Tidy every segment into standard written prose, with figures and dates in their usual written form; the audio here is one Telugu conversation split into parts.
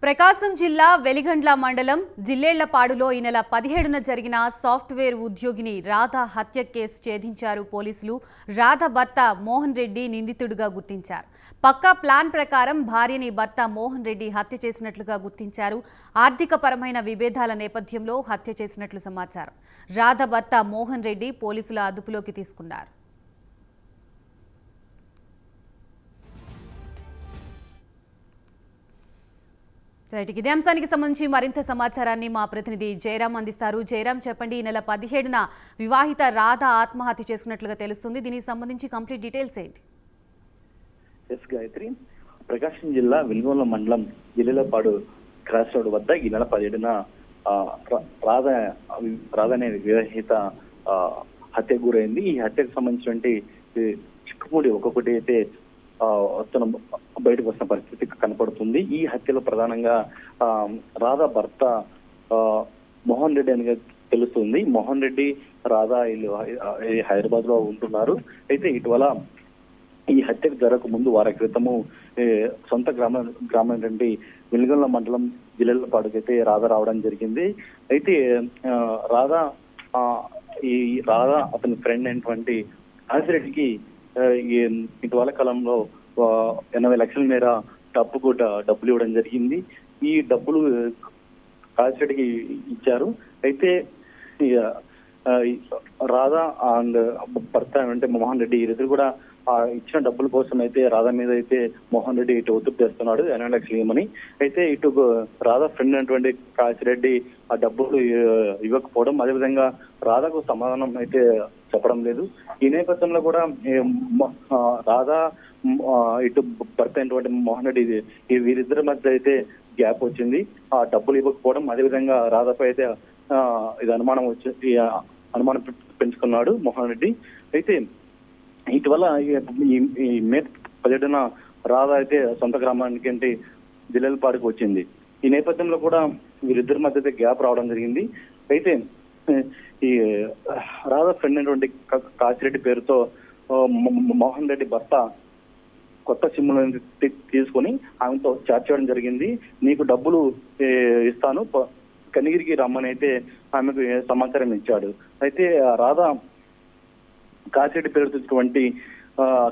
ప్రకాశం జిల్లా వెలిగండ్ల మండలం జిల్లేళ్లపాడులో ఈ నెల 17న జరిగిన సాఫ్ట్వేర్ ఉద్యోగిని రాధ హత్య కేసు ఛేదించారు పోలీసులు. రాధ భర్త మోహన్ రెడ్డి నిందితుడిగా గుర్తించారు. పక్కా ప్లాన్ ప్రకారం భార్యని భర్త మోహన్ రెడ్డి హత్య చేసినట్లుగా గుర్తించారు. ఆర్థిక పరమైన విభేదాల నేపథ్యంలో హత్య చేసినట్లు సమాచారం. రాధ భర్త మోహన్ రెడ్డి పోలీసుల అదుపులోకి తీసుకున్నారు. ఇదే అంశానికి సంబంధించి మరింత సమాచారాన్ని మా ప్రతినిధి జయరాం అందిస్తారు. జయరాం, చెప్పండి. ఈ నెల 17న వివాహిత రాధ ఆత్మహత్య చేసుకున్నట్లుగా తెలుస్తుంది. దీనికి సంబంధించి కంప్లీట్ డీటెయిల్స్ ఏంటి? గాయత్రి, ప్రకాశం జిల్లా వెలుగొండ మండలం జిల్లేలపాడు క్రాస్ రోడ్ వద్ద ఈ నెల 17న రాధ అనే వివాహిత హత్యకు గురైంది. ఈ హత్యకు సంబంధించినటువంటి చిక్కుముడి ఒక్కొక్కటి అయితే బయటకు వస్తున్న పరిస్థితి కనపడుతుంది. ఈ హత్యలో ప్రధానంగా రాధ భర్త మోహన్ రెడ్డి అని తెలుస్తుంది. మోహన్ రెడ్డి రాధ హైదరాబాద్ లో ఉంటున్నారు. అయితే ఇటీవల ఈ హత్యకు జరగక ముందు వారి క్రితము సొంత గ్రామం నుండి వెలుగొండ మండలం జిల్లేలపాడుకైతే రాధ రావడం జరిగింది. అయితే రాధ అతని ఫ్రెండ్ అయినటువంటి ఆసిరెడ్డికి ఇటీవల కాలంలో 80 లక్షల మేర డబ్బులు ఇవ్వడం జరిగింది. ఈ డబ్బులు కాసిరెడ్డికి ఇచ్చారు. అయితే రాధా అండ్ భర్త అంటే మోహన్ రెడ్డి ఇద్దరు కూడా ఇచ్చిన డబ్బుల కోసం అయితే రాధా మీద అయితే మోహన్ రెడ్డి ఇటు ఒత్తిడి చేస్తున్నాడు 80 లక్షలు ఇవ్వమని. అయితే ఇటు రాధా ఫ్రెండ్ అయినటువంటి కాసిరెడ్డి ఆ డబ్బులు ఇవ్వకపోవడం, అదేవిధంగా రాధాకు సమాధానం అయితే చెప్పడం లేదు. ఈ నేపథ్యంలో కూడా రాధా ఇటు భర్త అయినటువంటి మోహన్ రెడ్డి వీరిద్దరి మధ్య అయితే గ్యాప్ వచ్చింది. ఆ డబ్బులు ఇవ్వకపోవడం, అదేవిధంగా రాధాపై అయితే ఇది అనుమానం పెంచుకున్నాడు మోహన్ రెడ్డి. అయితే ఇటీవల ఈ మే 17న రాధ అయితే సొంత గ్రామానికి అంటే జిల్లేలపాడుకు వచ్చింది. ఈ నేపథ్యంలో కూడా వీరిద్దరి మధ్య అయితే గ్యాప్ రావడం జరిగింది. అయితే ఈ రాధ ఫ్రెండ్ అయినటువంటి కాసిరెడ్డి పేరుతో మోహన్ రెడ్డి భర్త కొత్త సిమ్లను తీసుకొని ఆమెతో చాట్ చేయడం జరిగింది. నీకు డబ్బులు ఇస్తాను, కనిగిరికి రమ్మని అయితే ఆమెకు సమాచారం ఇచ్చాడు. అయితే రాధ కాసిరెడ్డి పేరుతున్నటువంటి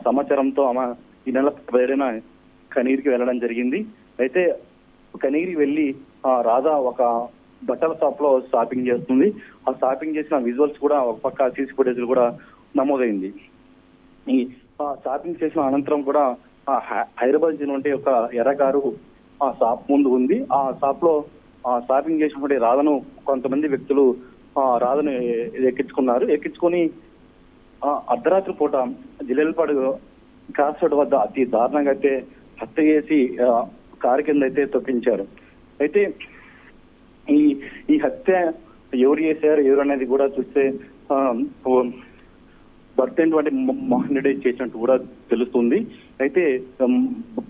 సమాచారంతో ఆమె ఈ నెల 17న కనిగిరికి వెళ్ళడం జరిగింది. అయితే కనిగిరికి వెళ్ళి రాధ ఒక బట్టల షాప్ లో షాపింగ్ చేస్తుంది. ఆ షాపింగ్ చేసిన విజువల్స్ కూడా ఒక పక్క సీసీ ఫుటేజ్ కూడా నమోదైంది. ఈ షాపింగ్ చేసిన అనంతరం కూడా హైదరాబాద్ చెందినటువంటి ఒక ఎర్ర కారు ఆ షాప్ ముందు ఉంది. ఆ షాప్ లో షాపింగ్ చేసినటువంటి రాధను కొంతమంది వ్యక్తులు రాధను ఎక్కించుకొని అర్ధరాత్రి పూట జిల్లేలపాడు క్రాస్ రోడ్ వద్ద అతి దారుణంగా అయితే హత్య చేసి కారు కింద అయితే తొక్కించారు. అయితే ఈ హత్య ఎవరు చేశారు ఎవరు అనేది కూడా చూస్తే భర్త అయినటువంటి మోహన్ రెడ్డి చేసినట్టు కూడా తెలుస్తుంది. అయితే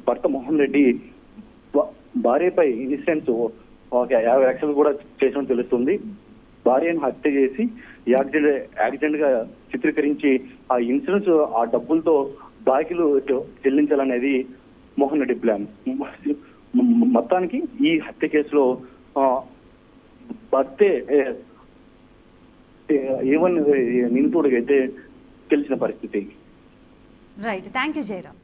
భర్త మోహన్ రెడ్డి భార్యపై ఇన్సిడెంట్స్ ఒక 50 లక్షలు కూడా చేసినట్టు తెలుస్తుంది. భార్యను హత్య చేసి యాక్సిడెంట్ గా చిత్రీకరించి ఆ ఇన్సూరెన్స్ ఆ డబ్బులతో బాకీలు చెల్లించాలనేది మోహన్ రెడ్డి ప్లాన్. మొత్తానికి ఈ హత్య కేసులో భర్తే నిందితుడికి అయితే తెలిసిన పరిస్థితి. Right, thank you Jayaram.